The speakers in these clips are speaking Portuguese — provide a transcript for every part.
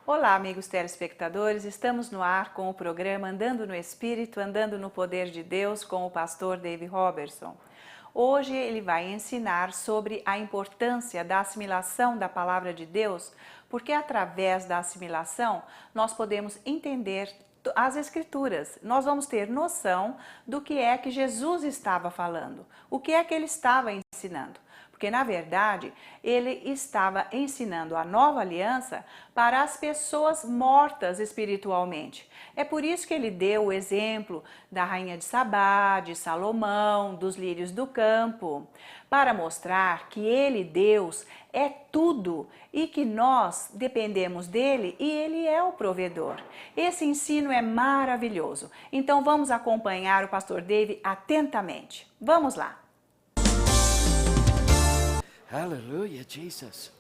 Olá, amigos telespectadores, estamos no ar com o programa Andando no Espírito, Andando no Poder de Deus com o pastor David Robertson. Hoje ele vai ensinar sobre a importância da assimilação da palavra de Deus, porque através da assimilação nós podemos entender as Escrituras. Nós vamos ter noção do que é que Jesus estava falando, o que é que ele estava ensinando. Porque, na verdade, ele estava ensinando a nova aliança para as pessoas mortas espiritualmente. É por isso que ele deu o exemplo da rainha de Sabá, de Salomão, dos lírios do campo, para mostrar que ele, Deus, é tudo e que nós dependemos dele e ele é o provedor. Esse ensino é maravilhoso. Então, vamos acompanhar o pastor David atentamente. Vamos lá! Hallelujah, Jesus.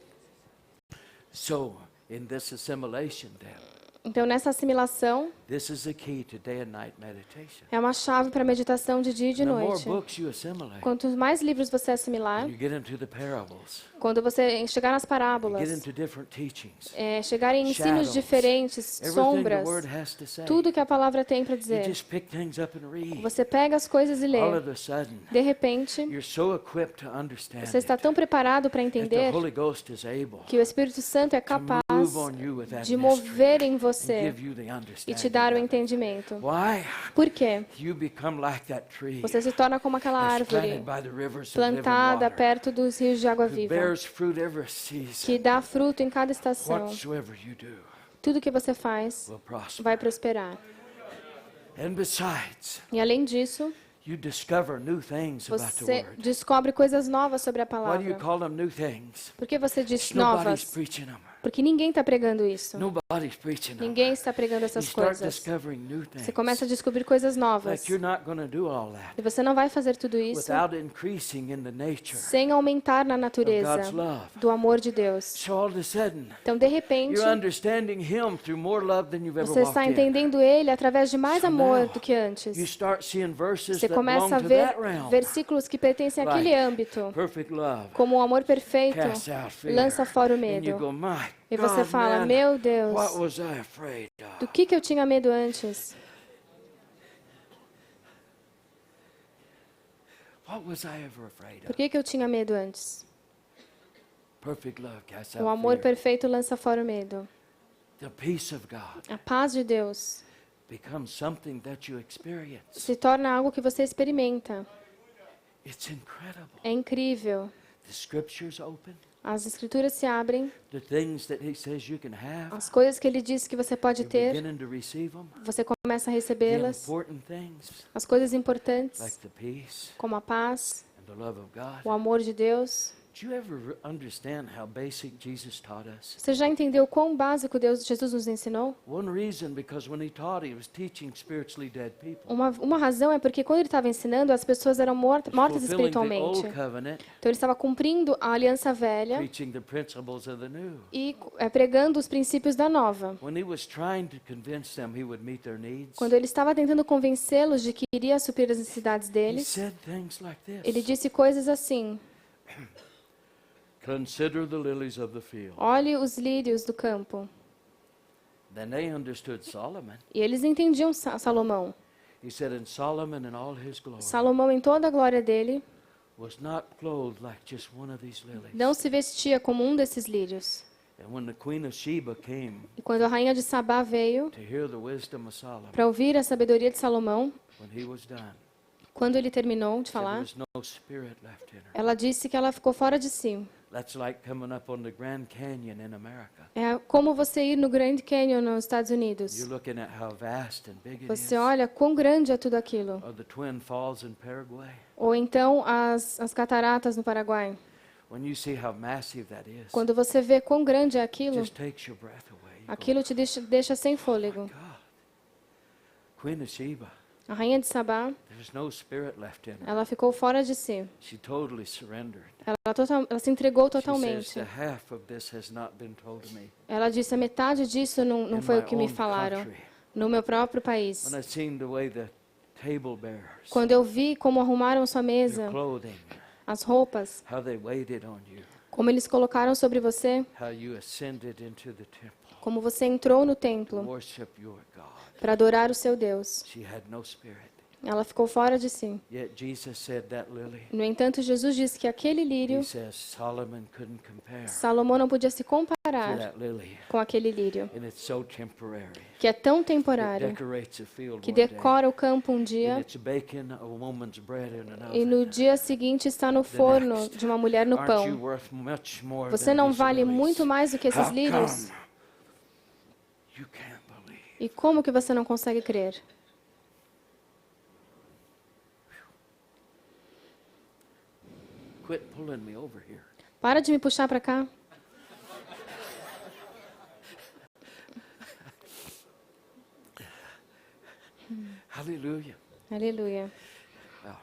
So, in this assimilation then, Então, nessa assimilação, this is the key to day and night meditation. é uma chave para a meditação de dia e de The more noite. books you assimilate, Quanto mais livros você assimilar, you get into the parables, quando você chegar nas you get parábolas, into different teachings, chegar em ensinos shadows, diferentes, everything the sombras, Word has to say. tudo que a palavra tem para You dizer, just pick things up and read. você pega as coisas e All lê. of a sudden, De repente, you're so equipped to understand você está it tão preparado para that the entender Holy Ghost is able que o Espírito Santo é to capaz move on you with that de mystery mover em and você give you the e understanding te dar o of it. entendimento. Why? Por quê? You become like that tree Você se torna como aquela that's árvore planted by the rivers of living plantada water, perto dos rios de água who viva, bears fruit every que season. dá fruto em cada estação. Whatsoever you do Tudo que você faz will prosper. vai prosperar. And besides, E além disso, you discover new things about the você Word. descobre coisas novas sobre a Why do you palavra. call them new things? Por que você diz Nobody's novas? preaching them. Porque ninguém está pregando isso. Nobody's preaching them. Ninguém está pregando You essas start coisas. discovering new things. Você começa a descobrir coisas novas. But you're not going to do all that E você não vai fazer tudo isso without increasing in the nature sem aumentar na of natureza God's love. do amor de Deus. So all of a sudden, Então, de repente, you're understanding Him through more love than you've ever você está walked in. entendendo Ele através de mais So amor now, do que antes. You start seeing verses Você that começa belong a to ver that realm. versículos que pertencem àquele Like âmbito, perfect love como o amor perfeito casts out fear. lança fora o And you medo. go, my E você God, fala, man, meu what Deus, was I afraid of? do que eu tinha medo antes? What was I ever afraid Por of? que eu tinha medo antes? Perfect love casts O out amor fear. perfeito lança fora o medo. The peace of God A paz de Deus becomes something that you experience. se torna algo que você experimenta. It's incredible. É incrível. The scriptures open. As escrituras se abrem, The things that He says you can have. as coisas que Ele diz que você pode You're ter, beginning to receive them. você começa a The recebê-las. important things As coisas like importantes, the peace como a paz, and the love of God. o amor de Deus. Do you ever understand how basic Jesus taught us? Você já entendeu quão básico Jesus nos ensinou? One reason, because when He taught, He was teaching spiritually dead people. Uma razão é porque quando ele estava ensinando, as pessoas eram mortas Fulfilling the espiritualmente. old covenant, Então ele estava cumprindo a aliança velha preaching the principles of the new. e pregando os princípios da nova. When He was trying to convince them He would meet their needs, Quando ele estava tentando convencê-los de que iria suprir as necessidades He deles, said things like ele this. disse coisas assim: Consider the lilies of the field. olhe os lírios do campo. Then they understood Solomon. E eles entendiam Salomão. He said, and Solomon in all his glory Salomão, em toda a glória dele, was not clothed like just one of these lilies. não se vestia como um desses lírios. And when the queen of Sheba came E quando a rainha de Sabá veio to hear the wisdom of Solomon, para ouvir a sabedoria de Salomão, when he was done, quando ele terminou de said there falar, was no spirit left in her. ela disse que ela ficou fora de si. That's like coming up on the Grand Canyon in America. É como você ir no Grand Canyon nos Estados Unidos. You're looking at how vast and big it is. Você olha quão grande é tudo aquilo. Or the Twin Falls in Paraguay. Ou então as cataratas no Paraguai. When you see how massive that is, Quando você vê quão grande é it aquilo, just takes your breath away. You go, aquilo te deixa sem fôlego. God. Queen of Sheba, A rainha de Sabá, there's no spirit left in her. ela ficou fora de si. She totally surrendered. Ela se entregou She says, totalmente. the half of this has not been told to me. Ela disse, a metade disso não In foi my o que me own falaram country. no meu próprio país. When I seen the way the table bearers, Quando eu vi como arrumaram sua their mesa, clothing, as roupas, how they waited on you, como eles colocaram sobre você, how you ascended into the temple. como você entrou no to templo worship your God. para adorar o seu Deus. She had no spirit. Ela ficou fora de si. Yet Jesus said that lily, No entanto, Jesus disse que aquele he lírio, says Solomon couldn't compare Salomão não podia se to comparar that lily. com aquele lírio, And it's so temporary. que é tão It temporário, decorates a field que one day. decora o campo um And dia it's baking a woman's bread in an e no oven. dia seguinte está no forno de uma mulher no Aren't you pão. worth much more Você than não these vale lilies? muito mais do que esses How lírios? come you can't believe? E como que você não consegue crer? Quit pulling me over here. Para de me puxar para cá. Hallelujah. Aleluia. Well,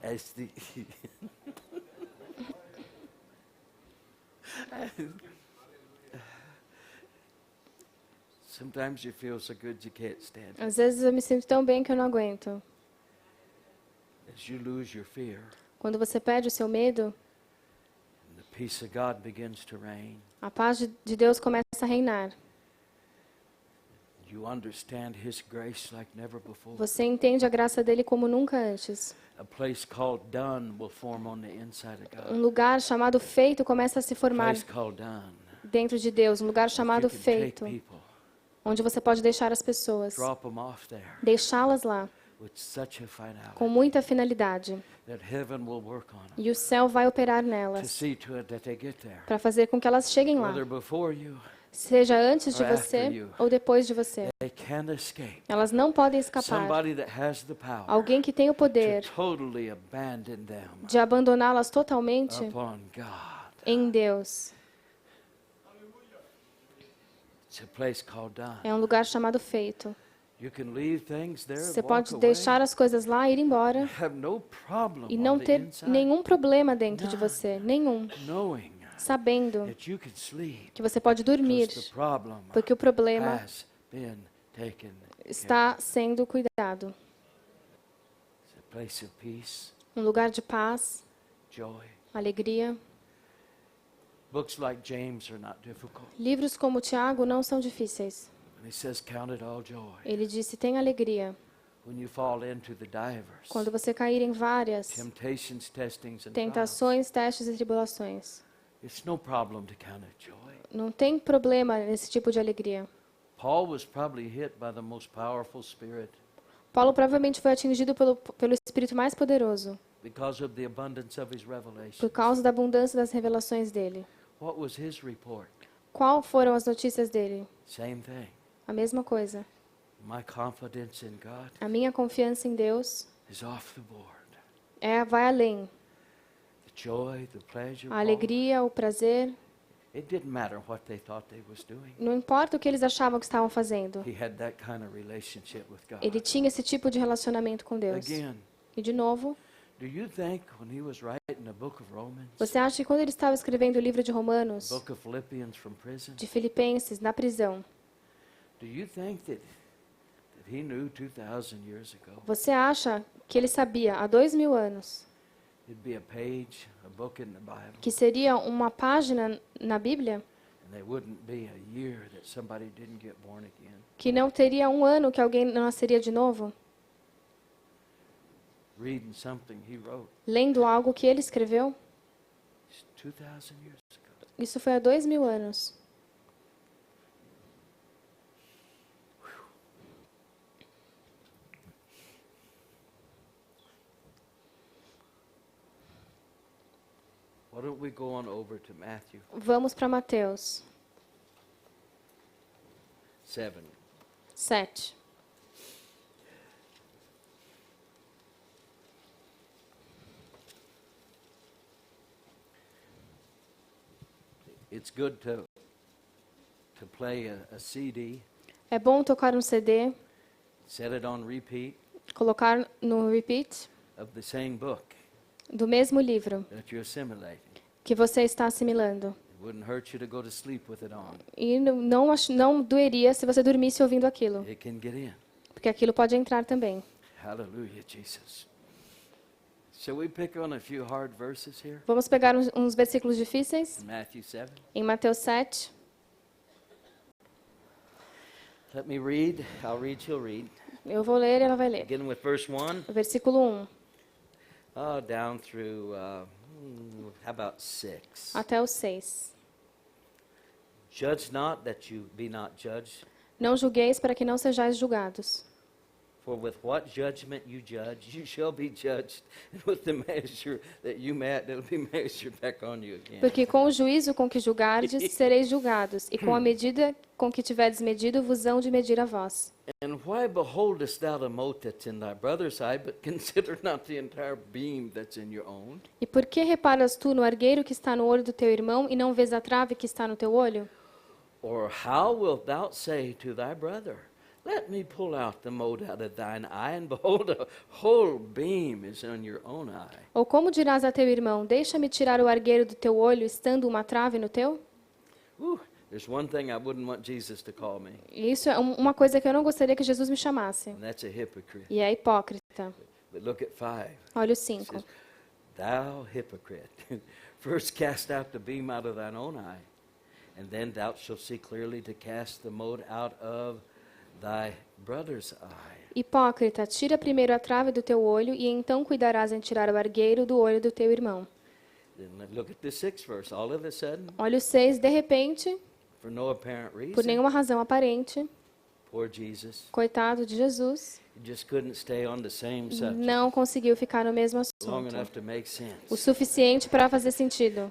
as the sometimes you feel so good you can't stand it. Às vezes eu me sinto tão bem que eu não aguento. As you lose your fear, Quando você perde o seu medo, and the peace of God begins to reign. a paz de Deus começa a reinar. You understand His grace like never before. Você entende a graça dele como nunca antes. A place called done will form on the inside of God. Um lugar chamado feito começa a se A formar place called done. dentro de Deus. Um lugar You chamado can take feito, people, onde você pode deixar as pessoas, drop them off there deixá-las lá, with such a finality com muita finalidade. that heaven will work on them E o céu vai operar to nelas, see to it that they get there. para fazer com que elas cheguem lá. Whether before you, Seja antes de or after você you. ou depois de você. they can't escape. Elas não podem escapar. Somebody that has the power Alguém que tem o poder to totally abandon them de abandoná-las totalmente upon God. em Deus. It's a place called done. É um lugar chamado feito. You can leave things there and Você walk pode away. deixar as coisas lá, ir embora Have no problem e on não the ter inside, nenhum problema dentro de None. você, nenhum, knowing sabendo that you can sleep que você pode dormir, because the problem porque o problema has been taken care está of. sendo cuidado. It's a place of peace, Um lugar de paz, joy. alegria. Books like James are not difficult. Livros como Tiago não são difíceis. And he says, count it all joy Ele disse: tenha alegria when you fall into the divers quando você cair em várias temptations, testings, and trials. tentações, testes e tribulações. It's no problem to count it joy. Não tem problema nesse tipo de alegria. Paul was probably hit by the most powerful spirit Paulo provavelmente foi atingido pelo espírito mais poderoso, because of the abundance of his revelation. por causa da abundância das revelações dele. What was his report? Qual foram as notícias dele? Same thing. A mesma coisa. My confidence in God A minha confiança em Deus is off the board. vai além. The joy, the pleasure, A Paul, alegria, o prazer, it didn't matter what they thought they was doing. não importa o que eles achavam que estavam fazendo. He had that kind of relationship with God. Ele tinha esse tipo de relacionamento com Deus. Again, E de novo, do you think when he was writing the book of Romans, você acha que quando ele estava escrevendo o livro de the Romanos, book of Philippians from prison, de Filipenses, na prisão, do you think that he knew 2,000 years ago você acha que ele sabia há 2000 anos it'd be a page, a book in the Bible, que seria uma página na Bíblia and there wouldn't be a year that somebody didn't get born again? que não teria um ano que alguém não nasceria de novo? Reading something he wrote Lendo algo que ele escreveu? 2,000 years ago. Isso foi há 2000 anos. Why don't we go on over to Matthew Vamos para Mateus 7. 7. It's good to play a CD, É bom tocar um CD, set it on repeat colocar no repeat of the same book do mesmo livro that you're assimilating. que você está assimilando. It wouldn't hurt you to go to sleep with it on. E não doeria se você dormisse ouvindo aquilo, It can get in. porque aquilo pode entrar também. Hallelujah, Jesus. Shall we pick on a few hard verses here? Vamos pegar uns versículos difíceis In Matthew 7. em Mateus 7. Let me read. I'll read, she'll read. Eu vou ler e ela vai ler. Beginning with verse 1. Versículo 1 Down through, how about 6? até o 6. Judge not that you be not judged. Não julgueis para que não sejais julgados. For with what judgment you judge, you shall be judged. And with the measure that you met, it'll be measured back on you again. Porque com o juízo com que julgardes, sereis julgados, e com a medida com que tiverdes medido, vos hão de medir a vós. And why beholdest thou the mote that's in thy brother's eye, but consider not the entire beam that's in your own? E por que reparas tu no argueiro que está no olho do teu irmão, e não vês a trave que está no teu olho? Or how wilt thou say to thy brother, let me pull out the mote out of thine eye, and behold, a whole beam is in your own eye? Ou como dirás a teu irmão, deixa-me tirar o argueiro do teu olho, estando uma trave no teu? There's one thing I wouldn't want Jesus to call me, E isso é uma coisa que eu não gostaria que Jesus me chamasse. and that's a hypocrite. E é hipócrita. But look at 5. Olha o It 5. says, thou hypocrite, first cast out the beam out of thine own eye, and then thou shalt see clearly to cast the mote out of thy brother's eye. Hipócrita, tira primeiro a trave do teu olho, e então cuidarás em tirar o argueiro do olho do teu irmão. Then look at the 6th verse. All of a sudden, Olha o 6, de repente, for no apparent por reason, nenhuma razão aparente, poor Jesus, coitado de Jesus, he just couldn't stay on the same subject não conseguiu ficar no mesmo long assunto enough to make o sense. suficiente para fazer sentido.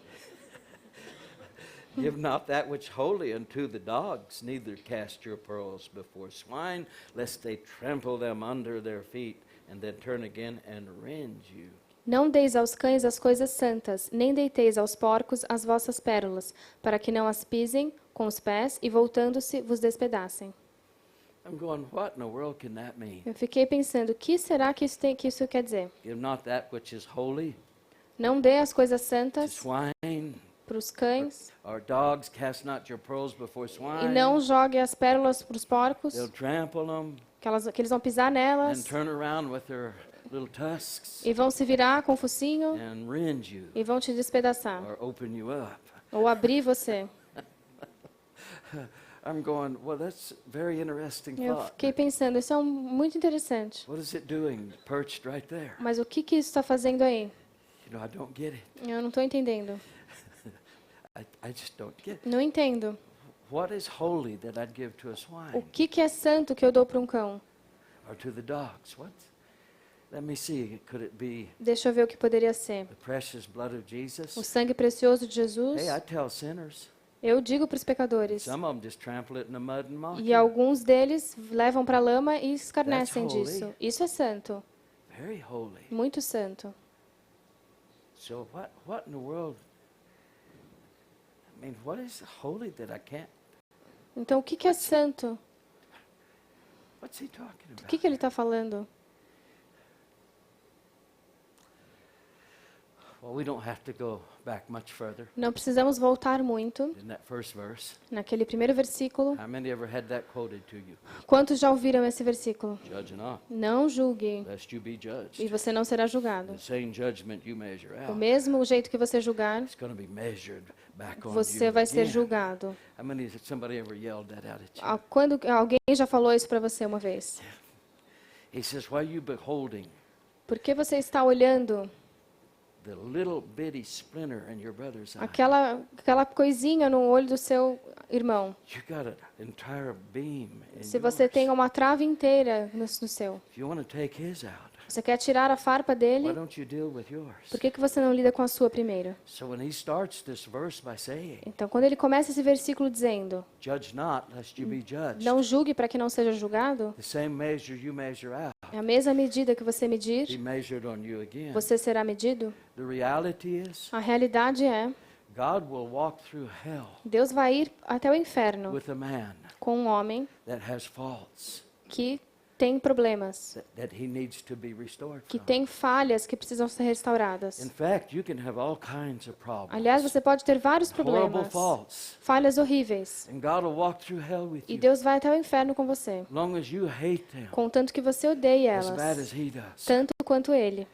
Give not that which holy unto the dogs, neither cast your pearls before swine, lest they trample them under their feet, and then turn again and rend you. Não deis aos cães as coisas santas, nem deiteis aos porcos as vossas pérolas, para que não as pisem com os pés e, voltando-se, vos despedacem. I'm going, what in the world can that mean? Eu fiquei pensando, o que será que isso quer dizer? Give not that which is holy Não dê as coisas to santas swine, para os cães, or dogs cast not your pearls before e swine. não jogue as pérolas para os porcos, They'll trample them que eles vão pisar and nelas, turn around with their little tusks e vão se virar com o focinho, and rend you e vão te despedaçar, or open you up. ou abrir você. I'm going, well, that's very interesting Eu thought. fiquei pensando, isso é muito interessante. What is it doing perched right there? Mas o que isso está fazendo aí? You know, I don't get it. Eu não estou entendendo. I just don't get it. Não entendo. What is holy that I'd give to a O swine que é santo que eu dou para um cão? or to the dogs? What? Let me see. Could it be Deixa eu ver o que poderia ser. the precious blood of O Jesus? sangue precioso de Jesus? Hey, I tell sinners. Eu digo para os pecadores. Some of them just trample it in the mud and mock E you. alguns deles levam para a lama e escarnecem That's holy. disso. Isso é santo. Very holy. Muito santo. So what in the world? I mean, what is holy that I can't? Então, o que é santo? What's he talking O about? que ele está falando? Well, we don't have to go back much further. Não precisamos voltar muito. In that first verse, Naquele primeiro versículo. how many ever had that quoted to you? Quantos já ouviram esse versículo? Judge not, Não julgue, lest you be judged. e você não será julgado. The same judgment you measure O out, mesmo jeito que você julgar, it's going to be measured back on você you vai ser again. julgado. How many has somebody ever yelled that out at you? Quando alguém já falou isso para você uma vez? He says, why are you beholding Por que você está olhando the little bitty splinter in your brother's eye? aquela coisinha no olho do seu irmão? You got an entire beam in Se você yours. tem uma trave inteira no seu, If you want to take his out, você quer tirar a farpa why dele? don't you deal with yours? Por que você não lida com a sua primeiro? So when he starts this verse by saying, Então, quando ele começa esse versículo dizendo, judge not, lest you be judged. não julgue para que não seja julgado, The same measure you measure out, é a mesma medida que você be medir, measured on you again. você será medido. The reality is, A realidade é, God will walk through hell Deus vai ir até o inferno with a man com um homem that has faults que tem problemas, that he needs to be restored que from. tem falhas que precisam ser restauradas. In fact, you can have all kinds of problems. Aliás, você pode ter vários Horrible problemas, faults. falhas horríveis, And God will walk through hell with e you. Deus vai até o inferno com você, Long as you hate them contanto que você odeie as bad elas, as he does. tanto quanto ele.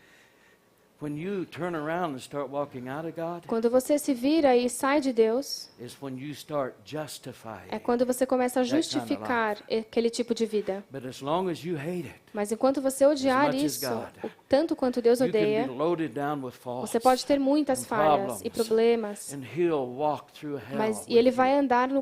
When you turn around and start walking out of God, Quando você se vira e sai de Deus, is when you start justifying. é quando você começa a That kind of justificar aquele tipo de vida. But as long as you hate it, Mas enquanto você odiar much as isso, God, tanto quanto Deus you can odeia, be loaded down with faults. você pode ter muitas and falhas e problems, problemas, And He'll walk through hell mas e with ele you vai andar no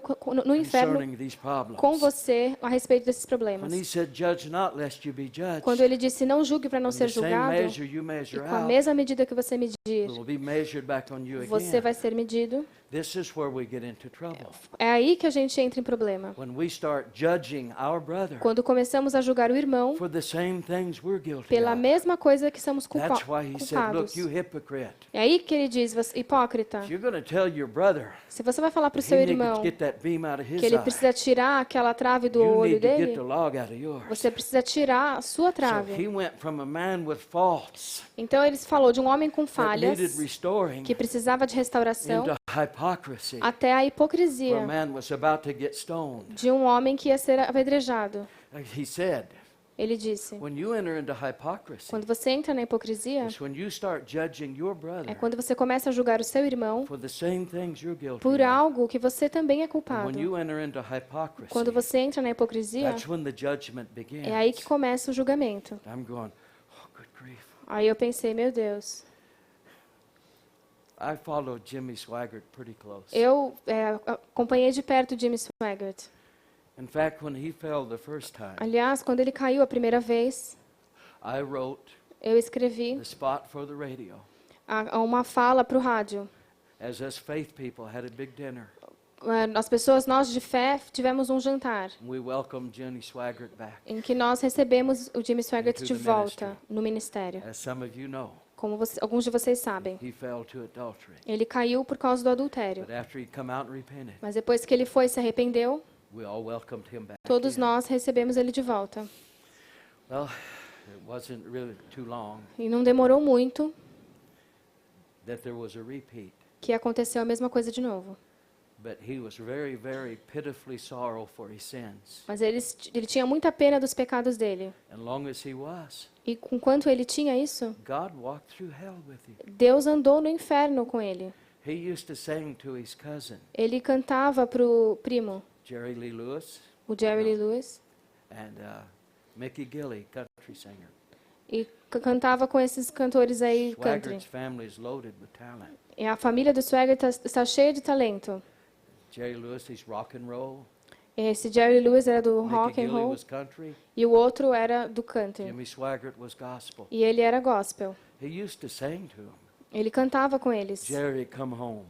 inferno concerning these problems. com você a respeito desses When problemas. He said, "Judge not, lest you be judged," Quando ele disse não julgue para não in ser the same julgado, measure you e measure com a out, mesma medida que você medir, will be measured back on you você again. vai ser medido. This is where we get into trouble. É aí que a gente entra em problema. When we start judging our brother Quando começamos a julgar o irmão for the same things we're guilty pela of. mesma coisa que somos That's why He said, culpados. "Look, you hypocrite. É aí que ele diz, hipócrita, If you're going to tell your brother se você vai falar para o he seu needs irmão to get that beam out of his que ele eye, precisa tirar aquela trave do you olho need to get dele, the log out of yours." você precisa tirar a sua So trave. he went from a man with faults Então ele falou de um homem com that needed falhas, restoring que precisava de restauração, into hypocrisy, até a where a hipocrisia man was about to get stoned. de um homem que ia ser apedrejado. He said, Ele disse, when you enter into hypocrisy, quando você entra na hipocrisia, it's when you start judging your brother é quando você começa a julgar o seu irmão for the same things you're guilty por of. algo que você também é And culpado. when you enter into hypocrisy, Quando você entra na hipocrisia, that's when the judgment begins. é aí que começa o julgamento. I'm going, oh, good grief. Aí eu pensei, meu Deus, I followed Jimmy Swaggart pretty close. eu acompanhei de perto Jimmy Swaggart. In fact, when he fell the first time, Aliás, quando ele caiu a primeira vez, I wrote eu escrevi the spot for the radio uma fala para o rádio. as us faith people had a big dinner. As pessoas, nós de fé, tivemos um jantar We welcomed Jimmy Swaggart back. em que nós recebemos o Jimmy Swaggart Into de the volta ministry. no ministério. As some of you know, Como alguns de vocês sabem, he fell to adultery. ele caiu por causa do adultério. But after he come out and repented, Mas depois que ele foi e se arrependeu, we all welcomed him back. todos in. nós recebemos ele de volta. Well, it wasn't really too long E não demorou muito that there was a repeat. que aconteceu a mesma coisa de novo. But he was very, very pitifully sorrowful for his sins. Mas ele tinha muita pena dos pecados dele. And long as he was, E enquanto ele tinha isso, God walked through hell with him. Deus andou no inferno com ele. He used to sing to his cousin, Ele cantava para o primo, Jerry Lee Lewis, o Jerry Lee Lewis, and Mickey Gilley, country singer. e cantava com esses cantores aí country. Swaggart's family is loaded with talent. E a família do Swagger está cheia de talento. Jerry Lewis, he's rock and roll. Esse Jerry Lewis era do Mickey rock and Gilley roll was country. e o outro era do country. Jimmy Swaggart was gospel. E ele era gospel. He used to sing to him, Ele cantava com eles. Jerry, come home.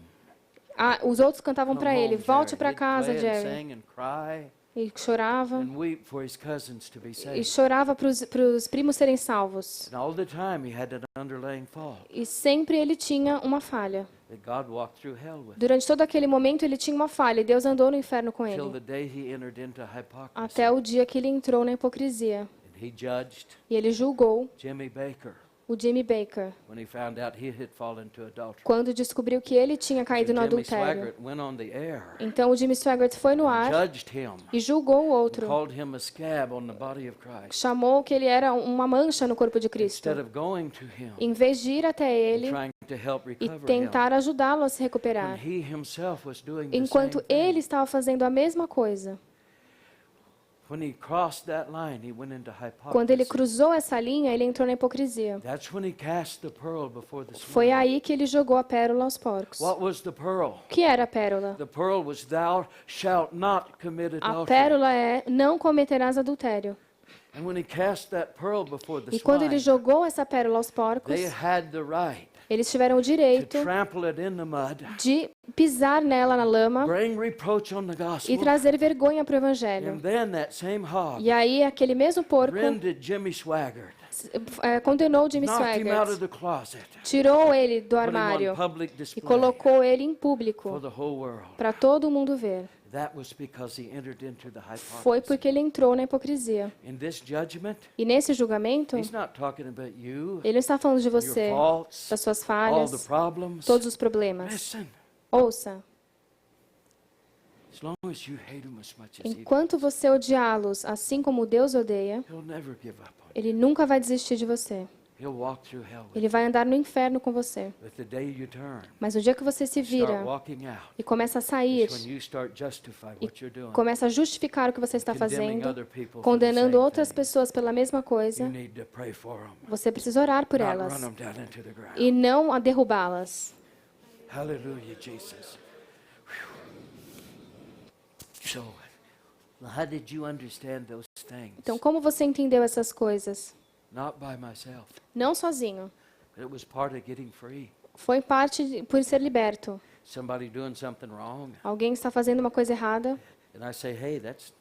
Os outros cantavam Come para ele, home, volte Jerry." para He'd casa, play and Jerry. sing and cry E chorava. and weep for his cousins to be E saved. chorava para os primos serem salvos. And all the time he had an underlying fault E sempre ele tinha uma falha. that God walked through hell with. Durante todo aquele momento ele tinha uma falha e Deus andou no inferno com Till the ele. day he entered into hypocrisy. Até o dia que ele entrou na hipocrisia. And he judged E ele julgou Jimmy Baker o Jimmy Baker when he found out he had fallen to adultery. quando descobriu que ele tinha caído no Jimmy adultério. Swaggart went on the air, Então o Jimmy Swaggart foi no ar judged him, e julgou o and outro. called him a scab on the body of Christ. Chamou que ele era uma mancha no corpo de Cristo. Instead of going to him Em vez de ir até and ele trying to help e recover him, tentar ajudá-lo a se when recuperar, he himself was doing the enquanto same thing. ele estava fazendo a mesma coisa. When he crossed that line, he went into Quando ele hypocrisy. cruzou essa linha, ele entrou na hipocrisia. That's when he cast the pearl before the Foi swine. aí que ele jogou a pérola aos porcos. What was the pearl? O que era a pérola? The pearl was, "Thou shalt not commit A adultery." pérola é: não cometerás adultério. And when he cast that pearl before the E quando ele swine, jogou essa pérola aos porcos, they had the right eles tiveram o to direito trample it in the mud, de pisar nela na lama bring reproach on the e gospel, trazer vergonha para o evangelho. and then that same hog E aí aquele mesmo porco rended Jimmy Swaggart, condenou Jimmy knocked him out of Swaggart, the closet, tirou ele do put him on armário public e display colocou ele em for público the whole world. para todo mundo ver. That was because he entered into the Foi hypocrisy. porque ele entrou na hipocrisia. In this judgment, E nesse julgamento, he's not talking about you, ele não está falando de your você, faults, das suas all the falhas, problems. todos os problemas. Listen, Ouça, as long as you hate him as much as he enquanto does, você odiá-los assim como Deus odeia, he'll never give up on you. ele nunca vai desistir de você. He'll walk through hell with Ele vai andar no inferno com você. you. But the day you turn, Mas no dia que você se start vira walking out, e começa a sair, it's when you start justifying e what you're doing. começa a justificar o que você está Condemning fazendo, other people for the condenando same outras thing. pessoas pela mesma You coisa, need to pray for them, você precisa orar por not elas run them down into the ground. e não a derrubá-las. Hallelujah, Jesus. So, how did you understand those things? Então, como você entendeu essas coisas? Not by myself. Não sozinho. It was part of getting free. Foi por ser liberto. Somebody doing something wrong, Alguém está fazendo uma coisa errada and I say, hey, that's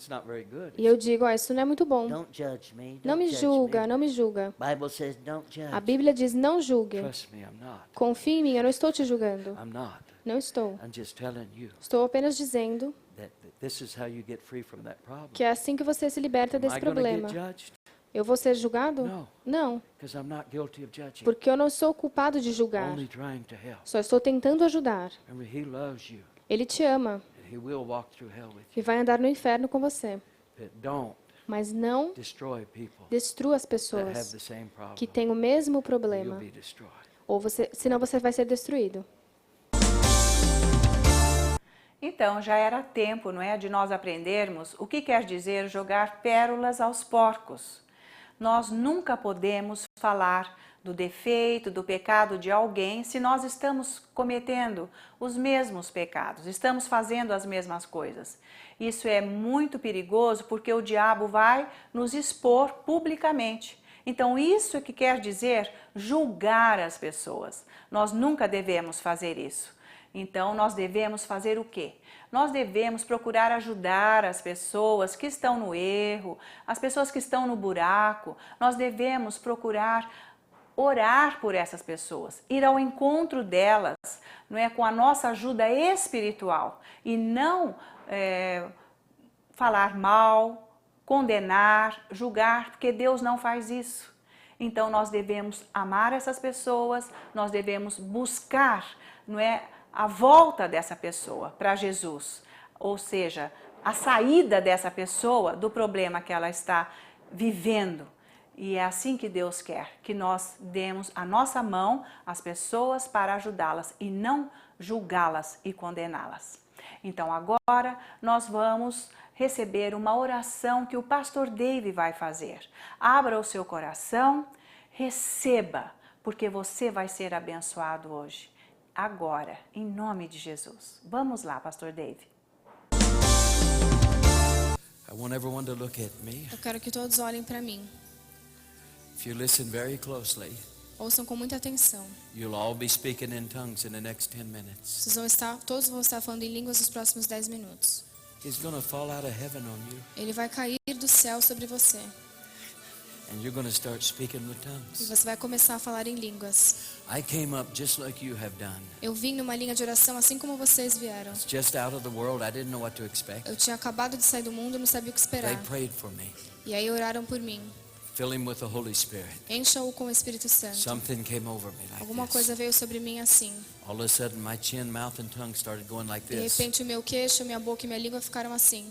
not very good. e eu digo, isso não é muito bom. Don't judge me. Não me Don't judge julga, me. não me julga. Bible says don't judge. A Bíblia diz, não julgue. Trust me, I'm not. Confie em mim, eu não estou te julgando. I'm not. Não estou. I'm just telling you Estou apenas dizendo that this is how you get free from that problem. que é assim que você se liberta Am desse I going to get problema. judged? Eu vou ser julgado? No, Não, because I'm not guilty of judging. porque eu não sou culpado de julgar. Only trying to help. Só estou tentando ajudar. Remember, He loves you, Ele te ama and He will walk through hell with e vai andar no inferno com você. you. But don't Mas não destroy people destrua as that have pessoas the same problem. que têm o mesmo You'll problema. be destroyed. Ou senão você vai ser destruído. Então, já era tempo, não é, de nós aprendermos o que quer dizer jogar pérolas aos porcos. Nós nunca podemos falar do defeito, do pecado de alguém se nós estamos cometendo os mesmos pecados, estamos fazendo as mesmas coisas. Isso é muito perigoso porque o diabo vai nos expor publicamente. Então, isso é que quer dizer julgar as pessoas. Nós nunca devemos fazer isso. Então, nós devemos fazer o quê? Nós devemos procurar ajudar as pessoas que estão no erro, as pessoas que estão no buraco. Nós devemos procurar orar por essas pessoas, ir ao encontro delas, não é, com a nossa ajuda espiritual e não falar mal, condenar, julgar, porque Deus não faz isso. Então, nós devemos amar essas pessoas, nós devemos buscar, não é, a volta dessa pessoa para Jesus, ou seja, a saída dessa pessoa do problema que ela está vivendo. E é assim que Deus quer, que nós demos a nossa mão às pessoas para ajudá-las e não julgá-las e condená-las. Então agora nós vamos receber uma oração que o pastor Dave vai fazer. Abra o seu coração, receba, porque você vai ser abençoado hoje. Agora, em nome de Jesus. Vamos lá, pastor Dave. I want everyone to look at me. Eu quero que todos olhem para mim. If you listen very closely, Ouçam com muita atenção. you'll all be speaking in tongues in the next 10 minutes. Todos vão estar falando em línguas nos próximos 10 minutos. He's going to fall out of heaven on you, Ele vai cair do céu sobre você. and you're going to start speaking with E tongues. você vai começar a falar em línguas. I came up just like you have done. Eu vim numa linha de oração assim como vocês vieram. It's just out of the world. I didn't know what to expect. Eu tinha acabado de sair do mundo e não sabia o que They esperar. prayed for me. E aí oraram por mim. Fill him with the Holy Spirit. Encha-o com o Espírito Santo. Something came over me like Alguma this. coisa veio sobre mim assim. All of a sudden, my chin, mouth, and tongue started going like De this. repente o meu queixo, minha boca e minha língua ficaram assim.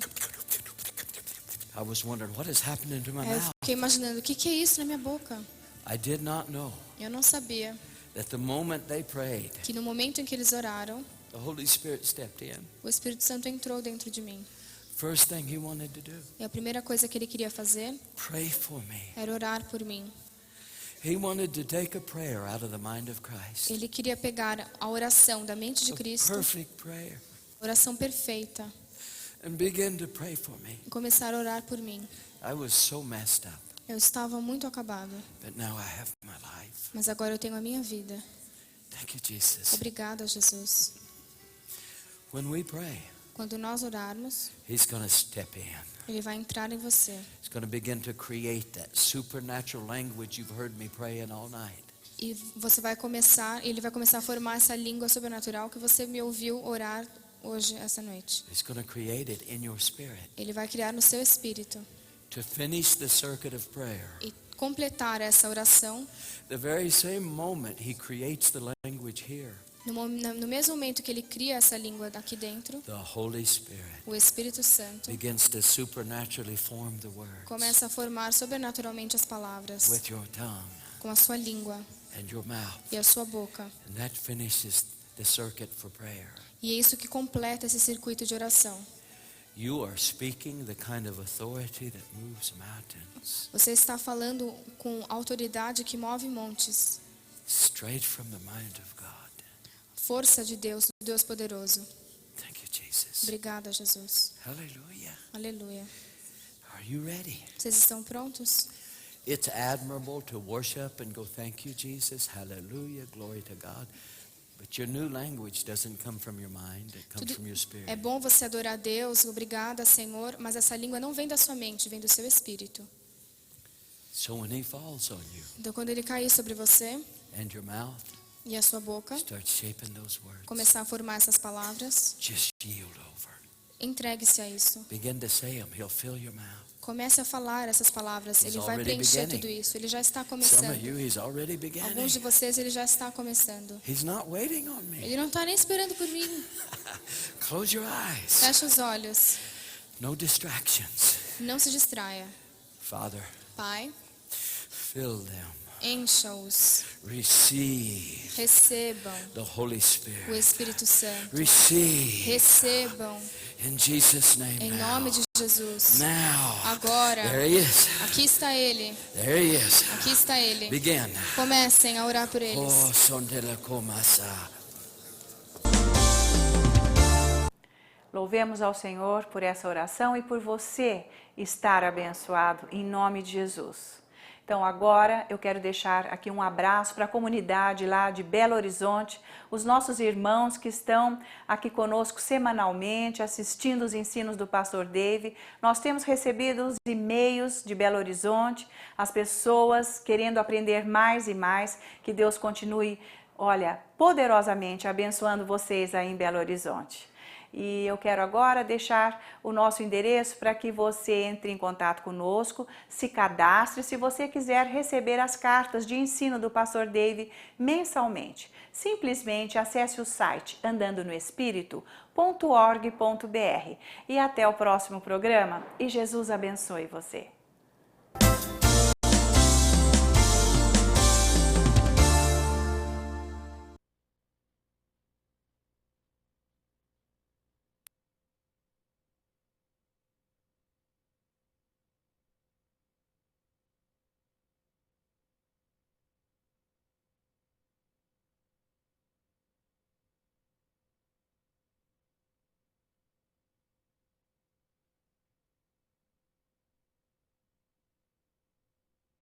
I was wondering, what is happening to my Aí eu mouth? fiquei imaginando, o que é isso na minha boca? I did not know Eu não sabia that the moment they prayed, que no momento em que eles oraram, the Holy Spirit stepped in. o Espírito Santo entrou dentro de mim. First thing he wanted to do, E a primeira coisa que ele queria fazer pray for me. era orar por mim. He wanted to take a prayer out of the mind of Christ. Ele queria pegar a oração da mente de A Cristo, perfect prayer. oração perfeita, And begin to pray for me. e começar a orar por mim. I was so messed up, Eu estava muito acabado, but now I have my life. mas agora eu tenho a minha vida. Thank you, Jesus. Obrigada, Jesus. When we pray, Quando nós orarmos, he's going to step in. ele vai entrar em você. He's going to begin to create that supernatural language you've heard me praying all night. E ele vai começar a formar essa língua sobrenatural que você me ouviu orar hoje, essa noite. He's going to create it in your spirit. Ele vai criar no seu espírito. To finish the circuit of prayer, E completar essa oração, the very same moment he creates the language here, no mesmo momento que ele cria essa língua aqui dentro, the Holy Spirit o Espírito Santo begins to supernaturally form the words começa a formar sobrenaturalmente as palavras with your tongue. com a sua língua and your mouth. e a sua boca. And that finishes the circuit for prayer. E é isso que completa esse circuito de oração. You are speaking the kind of authority that moves mountains. Você está falando com autoridade que move montes. Straight from the mind of God. Força de Deus, do Deus poderoso. Thank you, Jesus. Obrigada, Jesus. Hallelujah. Aleluia. Are you ready? Vocês estão prontos? It's admirable to worship and go, thank you, Jesus. Hallelujah. Glory to God. But your new language doesn't come from your mind. It comes from your spirit. É bom você adorar a Deus, obrigada, Senhor, mas essa língua não vem da sua mente, vem do seu espírito. So when he falls on you Então, quando ele cair sobre você and your mouth e a sua boca, starts shaping those words, começar a formar essas palavras, just yield over. entregue-se a isso. Begin to say them. He'll fill your mouth. Comece a falar essas palavras, He's ele vai already preencher beginning. tudo isso. Ele já está Some of começando. you, he's already beginning. Alguns de vocês, ele já está começando. He's not waiting on me. Ele não está nem esperando por mim. Close your eyes. Feche os olhos. No distractions. Não se distraia. Father, Pai, fill them. encha-os. Receive Recebam the Holy o Spirit. Espírito Santo. Receive Recebam in Jesus' name em now. nome de Jesus. Now. Agora, There he is. aqui está Ele. There he is. Aqui está Ele. Begin. Comecem a orar por Oh, eles. sondela komasa. Louvemos ao Senhor por essa oração e por você estar abençoado em nome de Jesus. Então agora eu quero deixar aqui um abraço para a comunidade lá de Belo Horizonte, os nossos irmãos que estão aqui conosco semanalmente, assistindo os ensinos do Pastor Dave. Nós temos recebido os e-mails de Belo Horizonte, as pessoas querendo aprender mais e mais, que Deus continue, olha, poderosamente abençoando vocês aí em Belo Horizonte. E eu quero agora deixar o nosso endereço para que você entre em contato conosco, se cadastre se você quiser receber as cartas de ensino do Pastor Dave mensalmente. Simplesmente acesse o site andandonoespírito.org.br. E até o próximo programa e Jesus abençoe você.